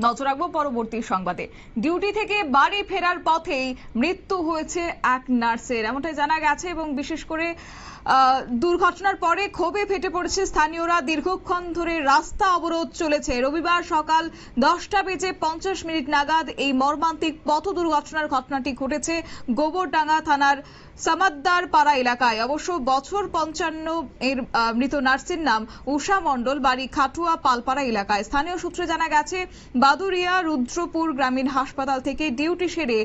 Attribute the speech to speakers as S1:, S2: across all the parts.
S1: নজর রাখবো পরবর্তী সংবাদে। ডিউটি থেকে বাড়ি ফেরার পথেই মৃত্যু হয়েছে এক নার্সের, এমনটাই জানা গেছে। এবং বিশেষ করে দুর্ঘটনার পরে ক্ষোভে ফেটে পড়েছে স্থানীয়রা। দীর্ঘক্ষণ ধরে রাস্তা অবরোধ চলেছে। রবিবার সকাল 10:50 নাগাদ এই মর্মান্তিক পথ দুর্ঘটনার ঘটনাটি ঘটেছে গোবরডাঙ্গা থানার সামাদ্দার পাড়া এলাকায়। অবশ্য বছর 55 এর মৃত নার্সের নাম উষা মণ্ডল, বাড়ি খাটুয়া পালপাড়া এলাকায়। স্থানীয় সূত্রে জানা গেছে বাদুরিয়া রুদ্রপুর গ্রামীণ হাসপাতাল থেকে ডিউটি সেরে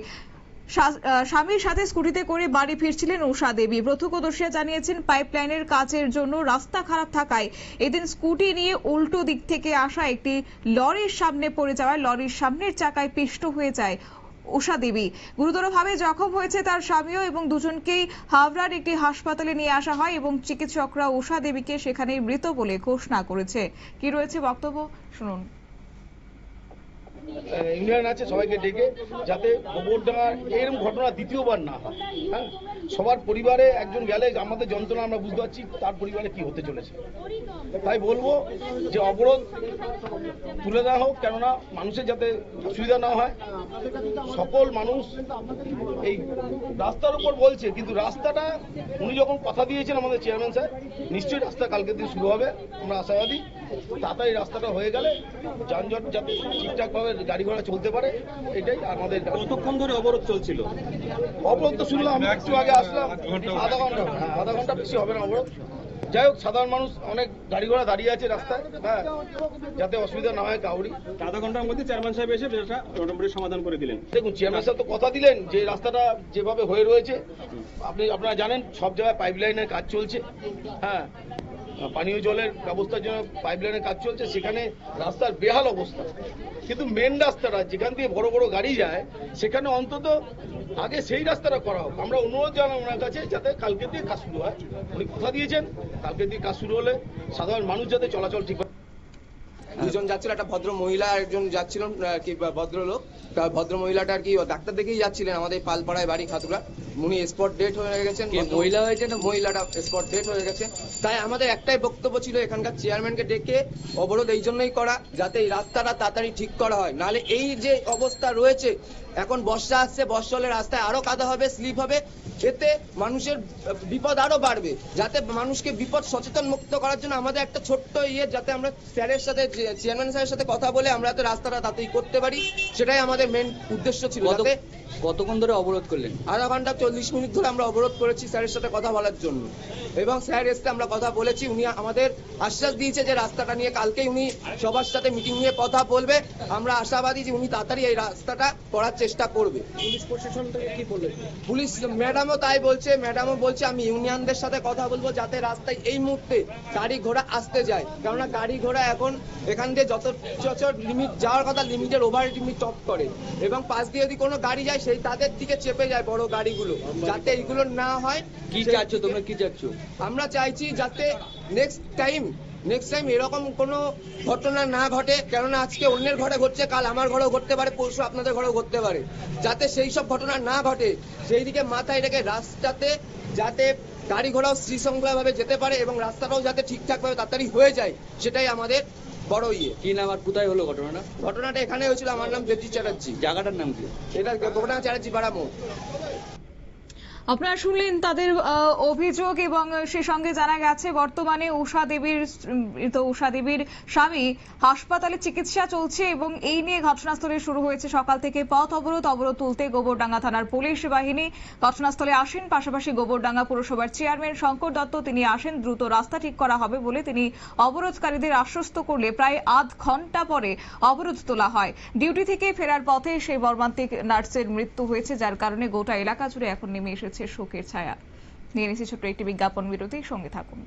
S1: স্বামীর সাথে স্কুটিতে করে বাড়ি ফিরছিলেন উষা দেবী। প্রত্যক্ষদর্শীরা জানিয়েছেন পাইপলাইনের কাজের জন্য রাস্তা খারাপ থাকায় এদিন স্কুটি নিয়ে উল্টো দিক থেকে আসা একটি লরির সামনে পড়ে যাওয়ায় লরির সামনের চাকায় পিষ্ট হয়ে যায় উষা দেবী। গুরুতরভাবে জখম হয়েছে তার স্বামীও এবং দুজনকেই হাওড়ার একটি হাসপাতালে নিয়ে আসা হয় এবং চিকিৎসকরা উষা দেবীকে সেখানেই মৃত বলে ঘোষণা করেছে। কি রয়েছে বক্তব্য শুনুন।
S2: ইউনিয়ন আছে সবাইকে ডেকে যাতে গোবরডাঙ্গার এরকম ঘটনা দ্বিতীয়বার না হয়। হ্যাঁ, সবার পরিবারে একজন গেলে আমাদের যন্ত্রণা আমরা বুঝতে পারছি তার পরিবারে কি হতে চলেছে। তাই বলবো যে অবরোধ তুলে দেওয়া হোক, কেননা মানুষের যাতে অসুবিধা না হয়। সকল মানুষ এই রাস্তার উপর বলছে, কিন্তু রাস্তাটা উনি যখন কথা দিয়েছেন আমাদের চেয়ারম্যান স্যার, নিশ্চয়ই রাস্তা কালকে দিন শুরু হবে, আমরা আশাবাদী। তাড়াতাড়ি রাস্তাটা হয়ে গেলে যানজট যাতে ঠিকঠাকভাবে গাড়ি ঘোড়া চলতে পারে, এটাই আমাদের।
S3: কতক্ষণ ধরে অবরোধ চলছিল?
S2: অবরোধ তো শুনলাম, একটু আগে আসলাম, আধা ঘন্টা বেশি হবে না অবরোধ। যাই হোক, সাধারণ মানুষ অনেক গাড়ি ঘোড়া দাঁড়িয়ে আছে রাস্তায়, হ্যাঁ, যাতে অসুবিধা না হয় কাউরি।
S3: আধা ঘন্টার মধ্যে চেয়ারম্যান সাহেব এসে মোটামুটি সমাধান করে দিলেন।
S2: দেখুন, চেয়ারম্যান সাহেব তো কথা দিলেন যে রাস্তাটা যেভাবে হয়ে রয়েছে, আপনারা জানেন সব জায়গায় পাইপলাইনের কাজ চলছে। হ্যাঁ, পানীয় জলের ব্যবস্থার জন্য পাইপলাইনের কাজ চলছে, সেখানে রাস্তার বেহাল অবস্থা। কিন্তু মেন রাস্তাটা যেখান দিয়ে বড় বড় গাড়ি যায়, সেখানে অন্তত আগে সেই রাস্তাটা করা হোক। আমরা অনুরোধ জানাই ওনার কাছে যাতে কালকে দিয়ে কাজ শুরু হয়। উনি কথা দিয়েছেন কালকে দিয়ে কাজ শুরু হলে সাধারণ মানুষ যাতে চলাচল ঠিক।
S4: দুজন যাচ্ছিল, একটা ভদ্র মহিলা একজন যাচ্ছিলেন কি ভদ্রলোক, ভদ্র মহিলাটা আর কি ডাক্তার দেখেই যাচ্ছিলেন আমাদের পালপাড়ায় বাড়ি খাতুরা। উনি স্পট ডেট হয়ে গেছেন, মহিলা হয়েছে না, মহিলাটা স্পট ডেট হয়ে গেছে। তাই আমাদের একটাই বক্তব্য ছিল এখানকার চেয়ারম্যানকে ডেকে অবরোধ এই জন্যই করা যাতে এই রাস্তাটা তাড়াতাড়ি ঠিক করা হয়। নাহলে এই যে অবস্থা রয়েছে, এখন বর্ষা আসছে, বর্ষা হলে রাস্তায় আরো কাদা হবে, স্লিপ হবে, এতে মানুষের বিপদ আরো বাড়বে। যাতে মানুষকে বিপদ সচেতন মুক্ত করার জন্য আমাদের একটা ছোট্ট যাতে আমরা স্যারের সাথে চেয়ারম্যান স্যারের সাথে কথা বলে আমরা যাতে রাস্তাটা তাড়াতাড়ি করতে পারি, সেটাই আমাদের মেন উদ্দেশ্য ছিল।
S5: কতক্ষণ ধরে অবরোধ করলেন?
S4: আধা ঘন্টা 40 মিনিট ধরে আমরা অবরোধ করেছি স্যারের সাথে কথা বলার জন্য, এবং স্যার এসে আমরা কথা বলেছি। উনি আমাদের আশ্বাস দিয়েছে যে রাস্তাটা নিয়ে কালকেই উনি সবার সাথে মিটিং নিয়ে কথা বলবে। আমরা আশাবাদী যে উনি তাড়াতাড়ি এই রাস্তাটা করার চেষ্টা করবে।
S2: পুলিশ প্রশাসন থেকে কি বললেন?
S4: পুলিশ ম্যাডামও তাই বলছে, ম্যাডামও বলছে আমি ইউনিয়নদের সাথে কথা বলবো যাতে রাস্তায় এই মুহূর্তে গাড়ি ঘোড়া আসতে যায়, কেননা গাড়ি ঘোড়া এখন এখান দিয়ে যত লিমিট যাওয়ার কথা লিমিটের ওভার লিমিট টপ করে, এবং পাশ দিয়ে যদি কোনো গাড়ি যায় সেই তাদের দিকে চেপে যায় বড় গাড়িগুলো, যাতে এইগুলো না হয়।
S5: কি চাচ্ছ তোমরা, কি চাচ্ছ?
S4: আমরা চাইছি যাতে নেক্সট টাইম এরকম কোনো ঘটনা না ঘটে, কেননা আজকে অন্যের ঘরে ঘটছে, কাল আমার ঘরেও ঘটতে পারে, পরশু আপনাদের ঘরেও ঘটতে পারে। যাতে সেই সব ঘটনা না ঘটে সেই দিকে মাথায় রেখে রাস্তাতে যাতে গাড়ি ঘোড়াও শৃঙ্খলাভাবে যেতে পারে এবং রাস্তাটাও যাতে ঠিকঠাকভাবে তাড়াতাড়ি হয়ে যায়, সেটাই আমাদের বড়
S5: কি নাম আর কোথায় হলো
S4: ঘটনাটা এখানে হয়েছিল। আমার নাম দেবজিৎ চ্যাটার্জি।
S5: জায়গাটার নাম কি?
S4: এটা গোবরডাঙ্গা চ্যাটার্জি পাড়া মোড়।
S1: আপনারা শুনলেন তাদের অভিযোগ, এবং সে সঙ্গে জানা গেছে বর্তমানে উষা দেবীর স্বামী হাসপাতালে চিকিৎসা চলছে এবং এই নিয়ে ঘটনাস্থলে শুরু হয়েছে সকাল থেকে পথ অবরোধ তুলতে গোবরডাঙ্গা থানার পুলিশ বাহিনী ঘটনাস্থলে আসেন। পাশাপাশি গোবরডাঙ্গা পুরসভার চেয়ারম্যান শঙ্কর দত্ত তিনি আসেন। দ্রুত রাস্তা ঠিক করা হবে বলে তিনি অবরোধকারীদের আশ্বস্ত করলে প্রায় আধ ঘন্টা পরে অবরোধ তোলা হয়। ডিউটি থেকে ফেরার পথে সেই মর্মান্তিক নার্সের মৃত্যু হয়েছে, যার কারণে গোটা এলাকা জুড়ে এখন নেমে এসেছে শোকের ছায়া। নিয়ে নিচ্ছি ছোট্ট একটি বিজ্ঞাপন বিরতি, সঙ্গে থাকুন।